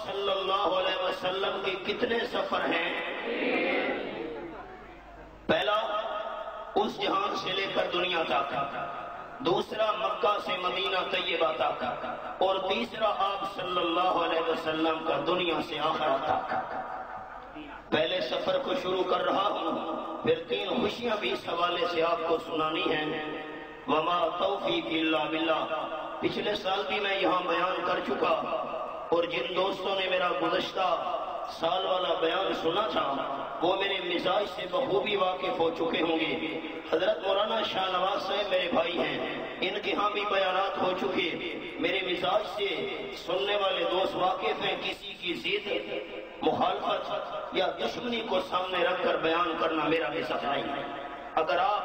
صلی اللہ علیہ وسلم کے کتنے سفر ہیں؟ پہلا اس جہان سے لے کر دنیا تک، دوسرا مکہ سے مدینہ طیبہ تک، اور تیسرا آپ صلی اللہ علیہ وسلم کا دنیا سے آخرت تک۔ پہلے سفر کو شروع کر رہا ہوں، پھر 3 خوشیاں بھی اس حوالے سے آپ کو سنانی ہیں۔ وما توفیق الا باللہ، پچھلے سال بھی میں یہاں بیان کر چکا، اور جن دوستوں نے میرا گزشتہ سال والا بیان سنا تھا وہ میرے مزاج سے بخوبی واقف ہو چکے ہوں گے۔ حضرت مولانا شاہ نواز صاحب میرے بھائی ہیں، ان کے ہاں بھی بیانات ہو چکے، میرے مزاج سے سننے والے دوست واقف ہیں۔ کسی کی ضد، مخالفت یا دشمنی کو سامنے رکھ کر بیان کرنا میرا مزاج نہیں ہے۔ اگر آپ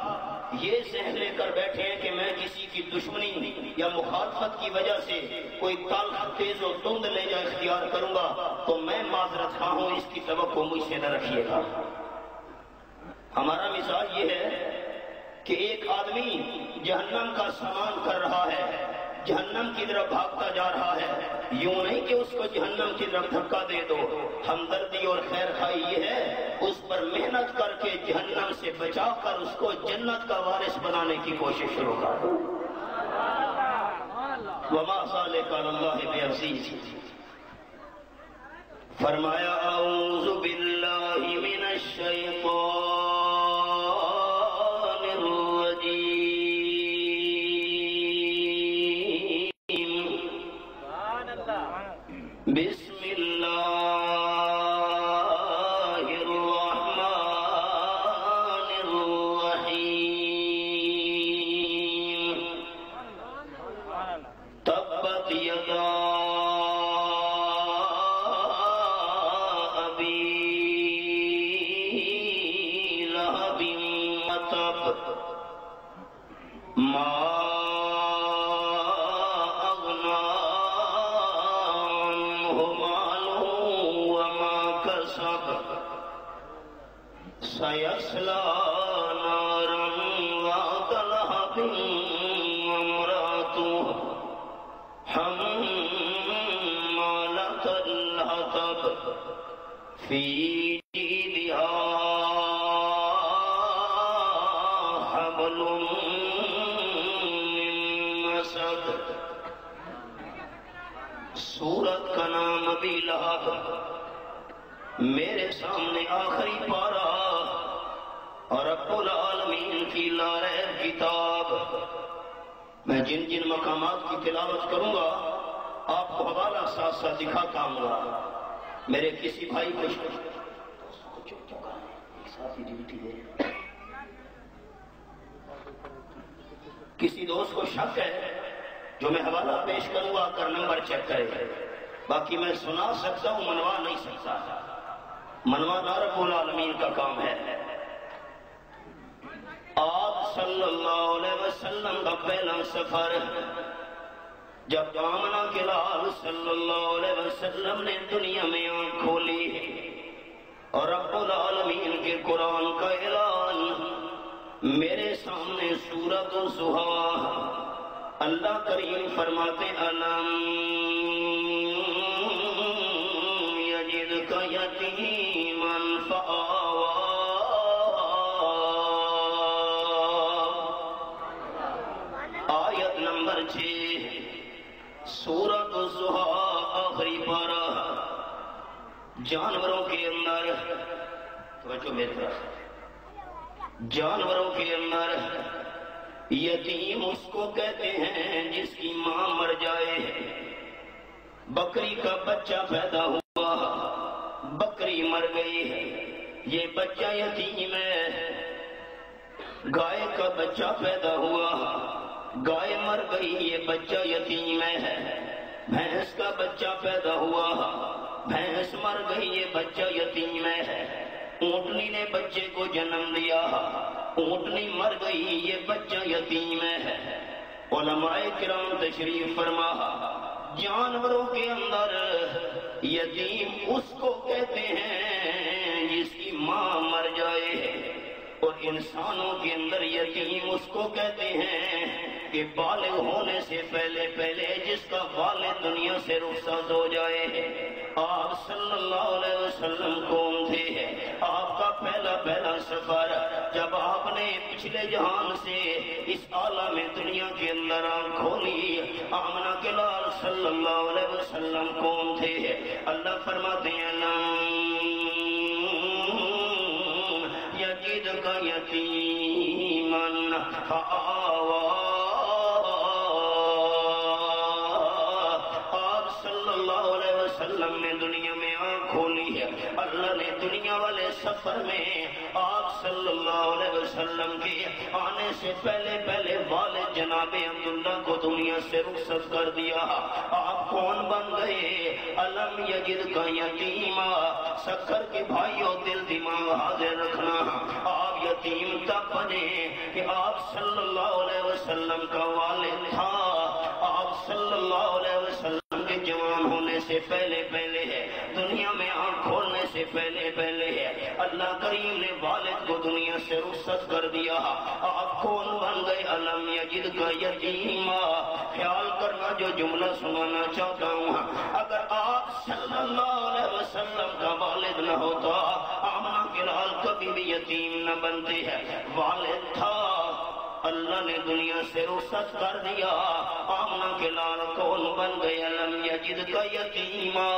یہ ذہن لے کر بیٹھے ہیں کہ میں کسی کی دشمنی یا مخالفت کی وجہ سے کوئی تلخ، تیز و تند لے جا اختیار کروں گا تو میں معذرت خواہ ہوں، اس کی توقع مجھ سے نہ رکھیے گا۔ ہمارا مزاج یہ ہے کہ ایک آدمی جہنم کا سامان کر رہا ہے، جہنم کی طرف بھاگتا جا رہا ہے، یوں نہیں کہ اس کو جہنم کی طرف دھکا دے دو۔ ہمدردی اور خیر خواہی یہ ہے اس پر محنت کر کے جہنم سے بچا کر اس کو جنت کا وارث بنانے کی کوشش شروع کر دو۔ وما ذلک علی اللہ بعزیز، فرمایا اعوذ باللہ من الشیطان بسم اللہ الرحمن الرحیم، تبت یدا ابی لہب وتب، ما سيصلى نارا ذات لهب وامرأته حمالة الحطب في جيدها حبل من مسد۔ سورت کا نام ابی لہب، میرے سامنے آخری پارہ اور رب العالمین کی لاریب کتاب۔ میں جن جن مقامات کی تلاوت کروں گا آپ کو حوالہ ساتھ ساتھ دکھاتا ہوں گا۔ میرے کسی بھائی کو کسی دوست کو شک ہے جو میں حوالہ پیش کروں گا کر نمبر چیک کرے، باقی میں سنا سکتا ہوں، منوا نہیں سکتا، منوانا رب العالمین کا کام ہے۔ آپ صلی اللہ علیہ وسلم کا پہلا سفر، جب آمنہ کے لال صلی اللہ علیہ وسلم نے دنیا میں آنکھ کھولی اور رب العالمین کے قرآن کا اعلان، میرے سامنے سورۃ الضحیٰ، اللہ کریم فرماتے الم یجدک یتیما فآویٰ، آیت نمبر 6 سورۃ الضحیٰ، آخری پارہ۔ جانوروں کے اندر، توجہ میری طرف، جانوروں کے اندر یتیم اس کو کہتے ہیں جس کی ماں مر جائے۔ بکری کا بچہ پیدا ہوا، بکری مر گئی، یہ بچہ یتیم ہے۔ گائے کا بچہ پیدا ہوا، گائے مر گئی، یہ بچہ یتیم ہے۔ بھینس کا بچہ پیدا ہوا، بھینس مر گئی، یہ بچہ یتیم ہے۔ اونٹنی نے بچے کو جنم دیا، اونٹنی مر گئی، یہ بچہ یتیم ہے۔ علماء کرام تشریف فرما، جانوروں کے اندر یتیم اس کو کہتے ہیں جس کی ماں مر جائے، اور انسانوں کے اندر یتیم اس کو کہتے ہیں کہ بالغ ہونے سے پہلے جس کا والد دنیا سے رخصت ہو جائے۔ آپ صلی اللہ علیہ وسلم کون تھے؟ آپ کا پہلا سفر جب آپ نے پچھلے جہان سے اس عالم دنیا کے اندر آنکھ کھولی، آمنہ کے لال صلی اللہ علیہ وسلم کون تھے؟ اللہ فرماتے ہیں لم یجدک یتیما فآویٰ۔ وسلم نے دنیا میں آنکھ کھولی ہے، اللہ نے دنیا والے سفر میں آپ صلی اللہ علیہ وسلم کے آنے سے پہلے والد جناب عبداللہ کو دنیا سے رخصت کر دیا۔ آپ کون بن گئے؟ الم یجدک یتیما۔ سکر کے بھائیوں دل دماغ حاضر رکھنا، آپ یتیم تب بنے کہ آپ صلی اللہ علیہ وسلم کا والد تھا، آپ صلی اللہ علیہ وسلم کے جوان ہونے سے پہلے ہے، دنیا میں آنکھ کھولنے سے پہلے ہے، اللہ کریم نے والد کو دنیا سے رخصت کر دیا۔ آپ کون بن گئے؟ الم یجدک یتیما۔ خیال کرنا جو جملہ سنانا چاہتا ہوں، اگر آپ صلی اللہ علیہ وسلم کا والد نہ ہوتا، آمنہ کے لال کبھی بھی یتیم نہ بنتے ہیں۔ والد تھا، اللہ نے دنیا سے رخصت کر دیا، آمنہ کے لال کون بن گئے؟ الم یجدک یتیما۔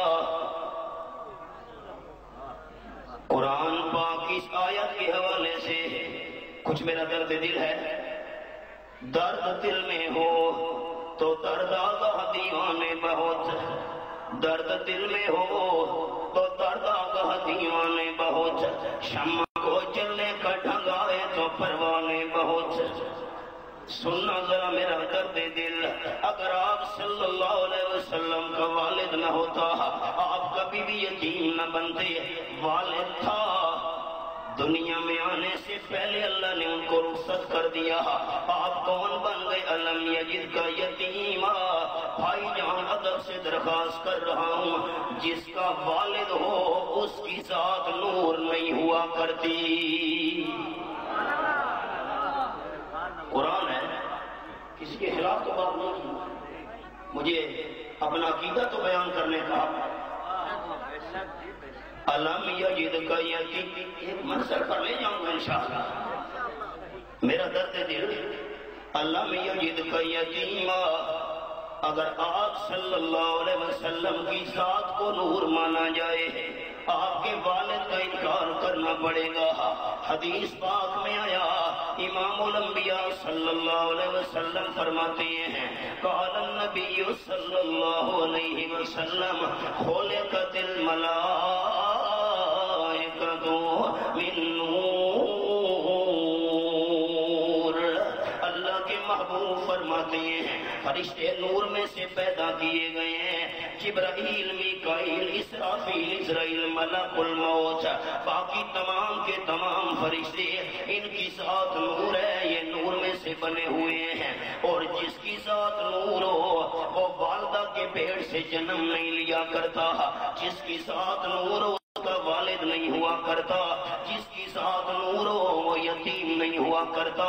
قرآن پاک اس آیت کے حوالے سے کچھ میرا درد دل ہے، درد دل میں ہو تو درد آگاہ دیوانے بہت، درد دل میں ہو تو درد آگاہ دیوانے بہت، شمع کو جلنے کا ڈھنگائے تو پروانے بہت۔ سننا ذرا میرا درد دل، اگر آپ صلی اللہ علیہ وسلم کا والد نہ ہوتا، آپ کبھی بھی یتیم نہ بنتے۔ والد تھا، دنیا میں آنے سے پہلے اللہ نے ان کو رخصت کر دیا۔ آپ کون بن گئے؟ الم یجدک یتیما۔ بھائی جان ادب سے درخواست کر رہا ہوں، جس کا والد ہو اس کی ذات نور نہیں ہوا کرتی۔ قرآن ہے، کسی کے خلاف تو بات نہیں کی، مجھے اپنا عقیدہ تو بیان کرنے کا۔ الم یجدک یتیما، ایک منظر پر لے جاؤں گا انشاءاللہ، میرا درد دل۔ الم یجدک یتیما، اگر آپ صلی اللہ علیہ وسلم کی ذات کو نور مانا جائے، آپ کے والد کا انکار کرنا پڑے گا۔ حدیث پاک میں آیا، امام الانبیاء صلی اللہ علیہ وسلم فرماتے ہیں، قال النبی صلی اللہ علیہ وسلم خلقت الملائکۃ من نور۔ اللہ کے محبوب فرماتے ہیں فرشتے نور میں سے پیدا کیے گئے ہیں۔ جبرائیل، میکائیل، اسرافیل، اسرائیل، ملک الموت، باقی تمام کے تمام فرشتے، ان کی ذات نور ہے، یہ نور میں سے بنے ہوئے ہیں۔ اور جس کی ذات نور ہو وہ والدہ کے پیٹ سے جنم نہیں لیا کرتا، جس کی ذات نور ہو کا والد نہیں ہوا کرتا، جس کی ذات نور ہو وہ یتیم نہیں ہوا کرتا۔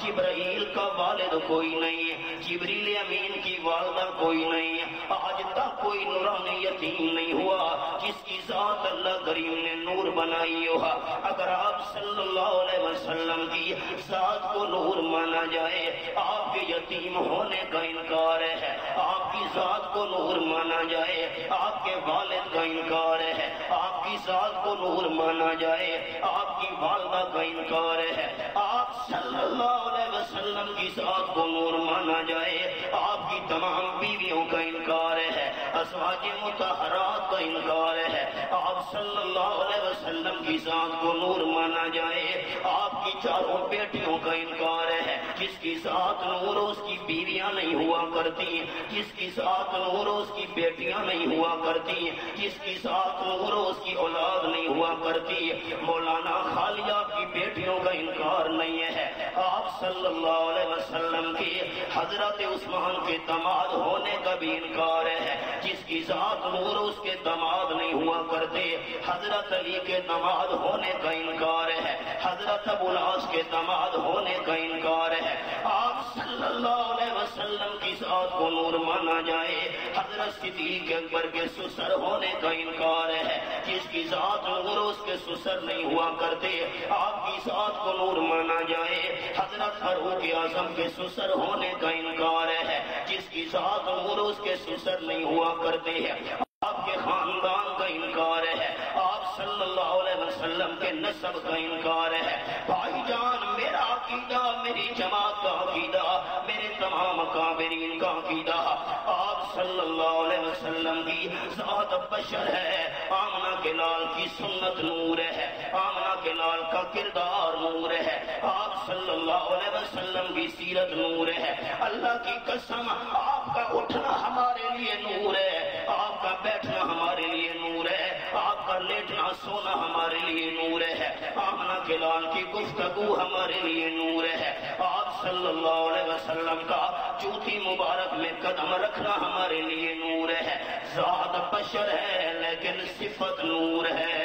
جبرائیل کا والد کوئی نہیں، جبریل امین کی والدہ کوئی نہیں، آج تک کوئی نورانی یتیم نہیں ہوا جس کی ذات اللہ کریم نے نور بنائی ہو۔ اگر آپ صلی اللہ علیہ وسلم کی ذات کو نور مانا جائے، آپ کے یتیم ہونے کا انکار ہے۔ آپ کی ذات کو نور مانا جائے، آپ کے والد کا انکار ہے۔ آپ کی ذات کو نور مانا جائے، آپ کی والدہ کا انکار ہے۔ آپ صلی اللہ علیہ وسلم کی ذات کو نور مانا جائے، آپ کی تمام بیویوں کا انکار ہے، ازواج مطہرات کا انکار ہے۔ آپ صلی اللہ علیہ وسلم کی ذات کو نور مانا جائے، آپ کی چاروں بیٹیوں کا انکار ہے۔ جس کی ذات نور اس کی بیویاں نہیں ہوا کرتی، جس کی ذات نور اس کی بیٹیاں نہیں ہوا کرتی، جس کی ذات نور اس کی اولاد نہیں ہوا کرتی۔ مولانا خالیہ کی بیٹیوں کا انکار نہیں ہے، آپ صلی اللہ علیہ وسلم کی حضرت عثمان کے داماد ہونے کا بھی انکار ہے، جس کی ذات نور اس کے داماد نہیں ہوا کرتے۔ حضرت علی کے داماد ہونے کا انکار ہے، حضرت ابو العاص کے داماد ہونے کا انکار ہے۔ آپ صلی اللہ علیہ وسلم کی ذات کو نور مانا جائے، حضرت صدیق اکبر کے سسر ہونے کا انکار ہے، جس کی ذات نور اس کے سسر نہیں ہوا کرتے۔ آپ کی ذات کو نور مانا جائے، حضرت فاروق اعظم کے سسر ہونے کا انکار ہے، جس کی ذات نور اس کے سسر نہیں ہوا کرتے ہیں۔ آپ کے خاندان کا انکار ہے، آپ صلی اللہ علیہ وسلم کے نسب کا انکار ہے۔ بھائی جان، میرا عقیدہ، میری جماعت کا عقیدہ، میرے تمام اکابرین کا عقیدہ، آپ صلی اللہ علیہ وسلم کی ذات بشر ہے۔ آمنہ کے لال کی سنت نور ہے، آمنہ کے لال کا کردار نور ہے، آپ صلی اللہ علیہ وسلم کی سیرت نور ہے۔ اللہ کی قسم، آپ کا اٹھنا ہمارے لیے نور ہے، آپ کا بیٹھنا ہمارے لیے نور ہے، آپ کا لیٹنا سونا ہمارے لیے نور ہے۔ آمنہ کے لال کی گفتگو ہمارے لیے نور ہے، آپ صلی اللہ علیہ وسلم کا جوتی مبارک میں قدم رکھنا ہمارے لیے نور ہے۔ ذات بشر ہے لیکن صفت نور ہے۔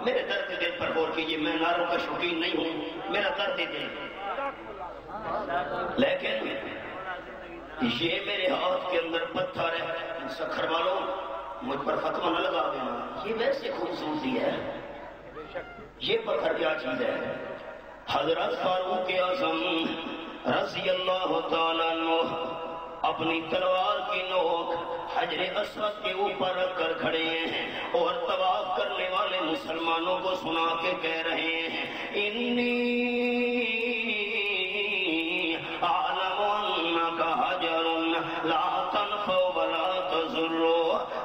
میرے درد دل پر غور کیجیے، میں نعروں کا شوقین نہیں ہوں، میرا درد دل، لیکن یہ میرے ہاتھ کے اندر پتھر ہے۔ سکھر والوں، مجھ پر فتویٰ نہ لگا دینا، یہ ویسے خوبصورتی ہے، یہ پتھر کیا چیز ہے؟ حضرت فاروق اعظم رضی اللہ تعالیٰ عنہ اپنی تلوار کی نوک حجر اسود کے اوپر رکھ کر کھڑے ہیں اور طواف کرنے والے مسلمانوں کو سنا کے کہہ رہے ہیں، انی اعلم انک حجر لا تنفع ولا تضر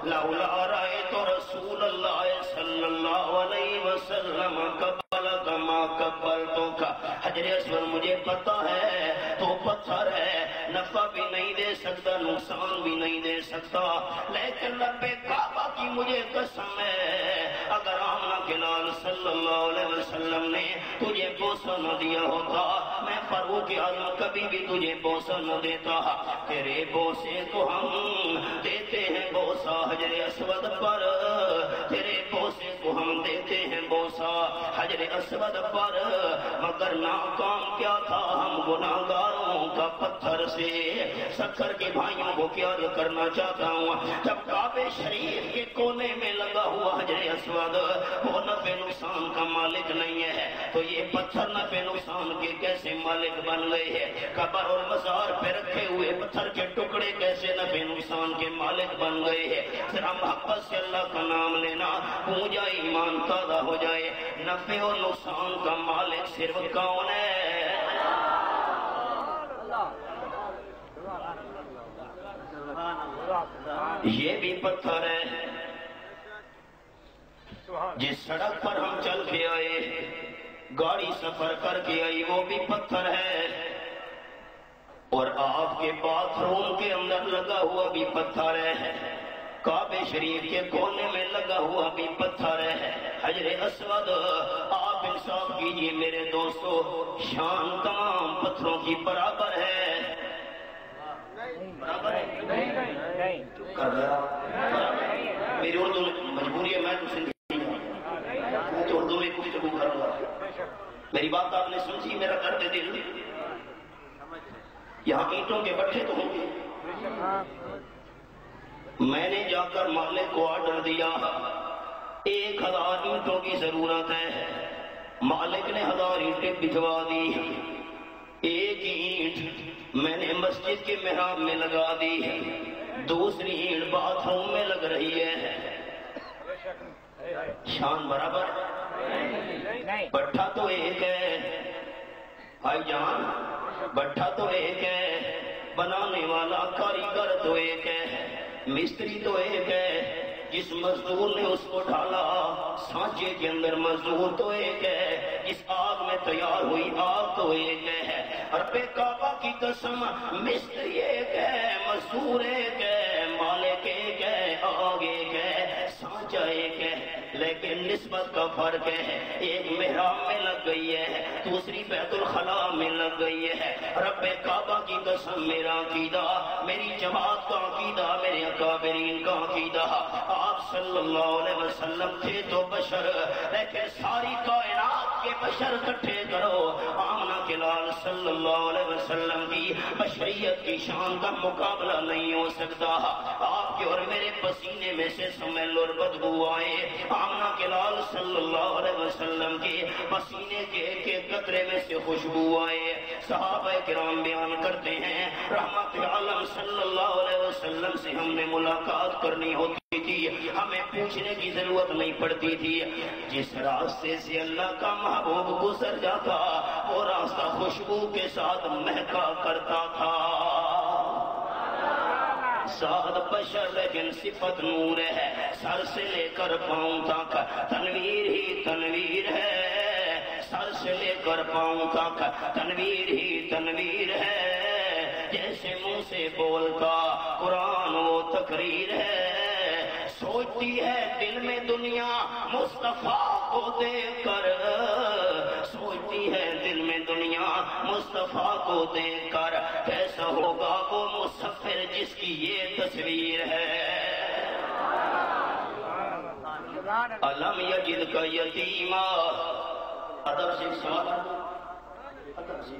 لولا رأیت رسول اللہ صلی اللہ علیہ وسلم قبلک ما قبلتک۔ حجر اسود مجھے پتا ہے تو پتھر ہے، نفع بھی نہیں دے سکتا، نقصان بھی نہیں دے سکتا، لیکن رب کعبہ کی مجھے قسم ہے، اگر آمنہ کے لال صلی اللہ علیہ وسلم نے تجھے بوسہ نہ دیا ہوتا، میں فاروق اعظم کبھی بھی تجھے بوسہ نہ دیتا۔ تیرے بوسے کو ہم دیتے ہیں بوسہ حجر اسود پر، تیرے بوسے کو ہم دیتے ہیں بوسہ حجر اسود پر، مگر ناکام کیا تھا، ہم گناہگاروں کا پتھر سے۔ سکر کے بھائیوں کو کیا کرنا چاہتا ہوں، جب کعبہ شریف کے کونے میں لگا ہوا حجر اسود وہ نفع نقصان کا مالک نہیں ہے، تو یہ پتھر نفع نقصان کے کیسے مالک بن گئے ہیں؟ قبر اور مزار پہ رکھے ہوئے پتھر کے ٹکڑے کیسے نفع نقصان کے مالک بن گئے ہیں؟ ذرا محبت سے اللہ کا نام لینا، ہو جائے ایمان تازہ ہو جائے۔ نفع اور نقصان کا مالک صرف کون ہے؟ یہ بھی پتھر ہے، جس سڑک پر ہم چل کے آئے، گاڑی سفر کر کے آئی، وہ بھی پتھر ہے، اور آپ کے باتھ روم کے اندر لگا ہوا بھی پتھر ہے، کعبہ شریف کے کونے میں لگا ہوا بھی پتھر ہے، حجر اسود۔ آپ انصاف کیجئے میرے دوستو، شان تمام پتھروں کی برابر ہے، برابر ہے؟ چپ کر گیا، میری اردو میں مجبوری ہے، میں تو سندھی میں تو اردو میں گفتگو کروں گا۔ میری بات آپ نے سمجھی؟ میرا درد دل، یہاں اینٹوں کے بٹھے تو ہوں گے، میں نے جا کر مالک کو آرڈر دیا 1000 اینٹوں کی ضرورت ہے، مالک نے 1000 اینٹیں بھجوا دی، ایک اینٹ میں نے مسجد کے محراب میں لگا دی، دوسری اینٹ باتھ روم میں لگ رہی ہے، شان برابر، بٹھا تو ایک ہے بھائی جان، بٹھا تو ایک ہے، بنانے والا کاریگر تو ایک ہے، مستری تو ایک ہے، جس مزدور نے اس کو ڈالا سانچے کے اندر مزدور تو ایک ہے، جس آگ میں تیار ہوئی آگ تو ایک ہے۔ رب کعبہ کی قسم، مستری ایک ہے، مزدور ایک ہے، مالک ایک ہے، آگ ایک ہے، سانچا ایک ہے، لیکن نسبت کا فرق ہے، ایک محراب میں لگ گئی ہے، دوسری بیت الخلا میں لگ گئی ہے۔ رب کعبہ کی قسم میرا عقیدہ، میری جماعت کا عقیدہ، میرے اکابرین کا عقیدہ، آپ صلی اللہ علیہ وسلم تھے تو بشر، لیکن ساری کائنات کے بشر اکٹھے کرو، آمنہ کے لال صلی اللہ علیہ وسلم کی بشریت کی شان کا مقابلہ نہیں ہو سکتا۔ آپ کے اور میرے پسینے میں سے سمیل اور بدبو آئے، آمنہ کے لال صلی اللہ علیہ وسلم کے پسینے کے ایک ایک قطرے میں سے خوشبو آئے۔ صحابہ کرام بیان کرتے ہیں رحمت عالم صلی اللہ علیہ وسلم سے ہم نے ملاقات کرنی ہوتی تھی، ہمیں پوچھنے کی ضرورت نہیں پڑتی تھی، جس راستے سے اللہ کا محبوب گزر جاتا وہ راستہ خوشبو کے ساتھ مہکا کرتا تھا۔ ذات بشر لیکن صفت نور ہے، سر سے لے کر پاؤں تک تنویر ہی تنویر ہے، سر سے لے کر پاؤں تک تنویر ہی تنویر ہے، جیسے منہ سے بولتا قرآن وہ تقریر ہے، سوچتی ہے دل میں دنیا مصطفیٰ کو دیکھ کر، سوچتی ہے دل میں دنیا مصطفیٰ کو دیکھ کر، کیسا ہوگا وہ مسافر جس کی یہ تصویر ہے۔ علم یجد کا یتیما، ادب سے سوال، ادب سے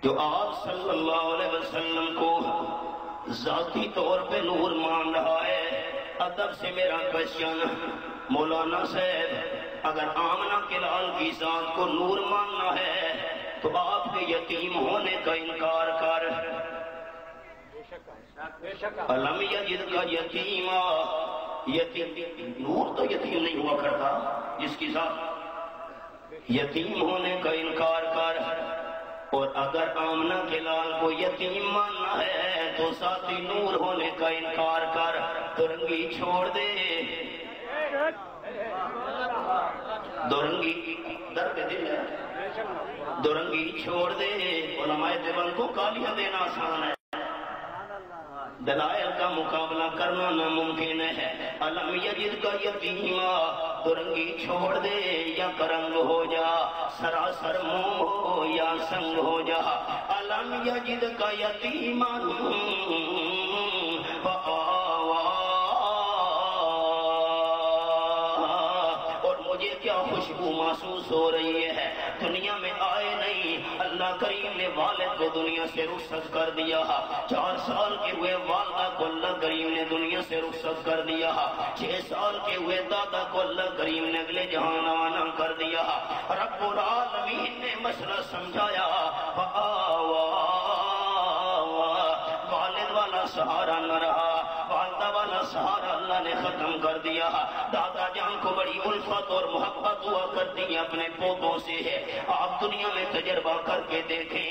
جو آپ صلی اللہ علیہ وسلم کو ذاتی طور پہ نور مان رہا ہے، ادب سے میرا کوشچن، مولانا صاحب اگر آمنہ کے لال کی ذات کو نور ماننا ہے تو آپ کے یتیم ہونے کا انکار کر، علم یجد کا یتیما، یتیم نور تو یتیم نہیں ہوا کرتا، جس کی ذات یتیم ہونے کا انکار کر، اور اگر آمنہ کے لال کو یتیم ماننا ہے تو ذاتی نور ہونے کا انکار کر، درنگی چھوڑ دے، درنگی درد دل ہے، درنگی چھوڑ دے، علماء دیوبند کو گالیاں دینا آسان ہے، دلائل کا مقابلہ کرنا ناممکن ہے۔ علم یجد کا یتیما، درنگی چھوڑ دے یا کرنگ ہو جا، سراسر منہ ہو یا سنگ ہو جا، علم یجد کا یتیما اور مجھے کیا خوشبو محسوس ہو رہی ہے، دنیا میں آئے نہیں، اللہ کریم نے والد کو دنیا سے رخصت کر دیا، 4 سال کے ہوئے والدہ کو اللہ کریم نے دنیا سے رخصت کر دیا، 6 سال کے ہوئے دادا کو اللہ کریم نے اگلے جہاں روانہ کر دیا، رب العالمین نے مسئلہ سمجھایا، والد والا سہارا نہ رہا، والدہ والا سہارا اللہ نے ختم کر دیا، دادا جان کو بڑی الفت اور محبت ہوا کرتی ہے اپنے پوتوں سے ہے، آپ دنیا میں تجربہ کر کے دیکھیں،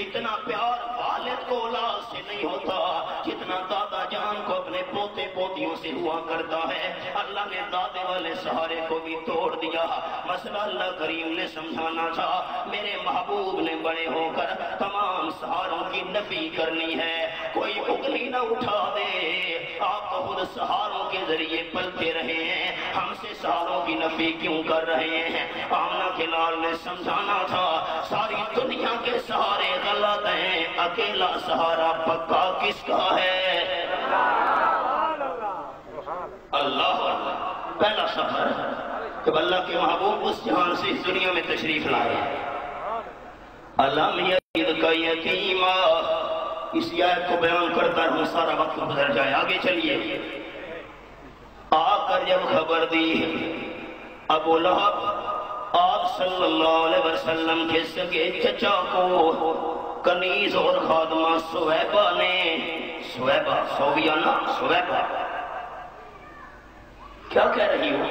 اتنا پیار والد کو اولاد سے نہیں ہوتا جتنا دادا جان کو اپنے پوتے پوتیوں سے ہوا کرتا ہے۔ اللہ نے دادے والے سہارے کو بھی توڑ دیا، مسئلہ اللہ کریم نے سمجھانا تھا، میرے محبوب نے بڑے ہو کر تمام سہاروں کی نفی کرنی ہے، کوئی انگلی نہ اٹھا دے، آپ تو خود سہاروں کے ذریعے پلتے رہے ہیں، ہم سے سہاروں کی نفی کیوں کر رہے ہیں؟ آمنہ کے لال نے سمجھانا تھا ساری دنیا کے سہارے غلط ہیں، اکیلا سہارا پکا کس کا ہے؟ اللہ پہلا سفر جب اللہ کے محبوب اس جہان سے اس دنیا میں تشریف لائے، علم یجد کا یتیما، اس آیت کو بیان کرتا ہوں، سارا وقت گزر جائے، آگے چلیے۔ آ کر جب خبر دی ابو لہب آپ صلی اللہ علیہ وسلم کے سگے چچا کو کنیز اور خادمہ سویبہ نے، سویبہ سویانہ سویبہ کیا کہہ رہی ہو؟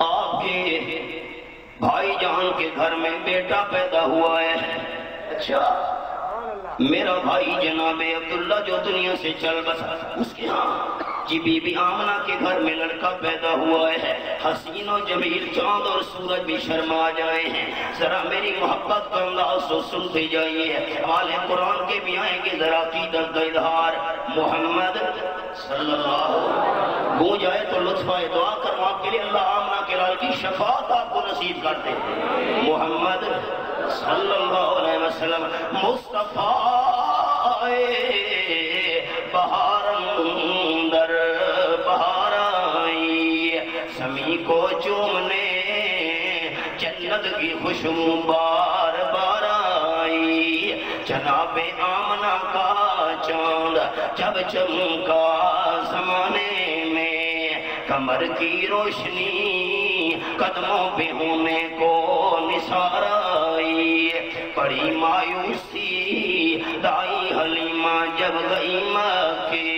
آپ کے بھائی جان کے گھر میں بیٹا پیدا ہوا ہے، اچھا میرا بھائی جناب عبداللہ جو دنیا سے چل بسا، اس کے ہاں جی بی بی آمنہ کے گھر میں لڑکا پیدا ہوا ہے، حسین و جمیل چاند اور سورج بھی شرما جائے ہیں، ذرا میری محبت کا انداز تو سنتے جائیے، آل قرآن کے بھی آئیں گے، ذرا عقیدت کا اظہار محمد صلی اللہ ہو جائے تو لطف آئے، دعا کروں آپ کے لیے اللہ آمنہ کے لال کی شفاعت آپ کو نصیب کرتے ہیں، محمد صلی اللہ علیہ وسلم مصطفیٰ بہار اندر بہار آئی، سمی کو چومنے جنت کی خوشبو بار بار آئی، جناب آمنہ کا چاند جب چمکا زمانے میں، کمر کی روشنی قدموں پہ ہونے کو نثار آئی، بڑی مایوسی دائی حلیمہ جب گئی مکے،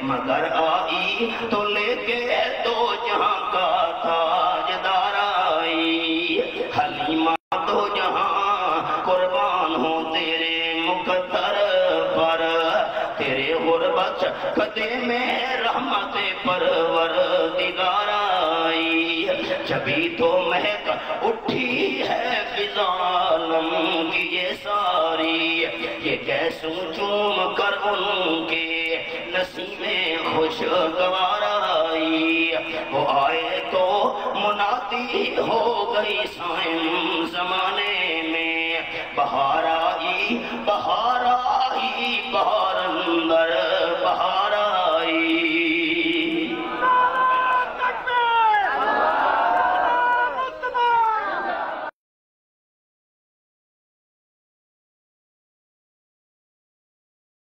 مگر آئی تو لے کے دو جہاں کا تاجدار آئی، حلیمہ دو جہاں قربان ہو تیرے مقدر پر، تیرے غربت قدے میں رحمت پروردگار آئی، جبھی تو مہک اٹھی ہے فضا عالم کی یہ ساری، یہ کیسوں چوم کر ان کے نسیمیں خوشگوار آئی، وہ آئے تو منادی ہو گئی سائن زمانے میں، بہار آئی بہار آئی بہار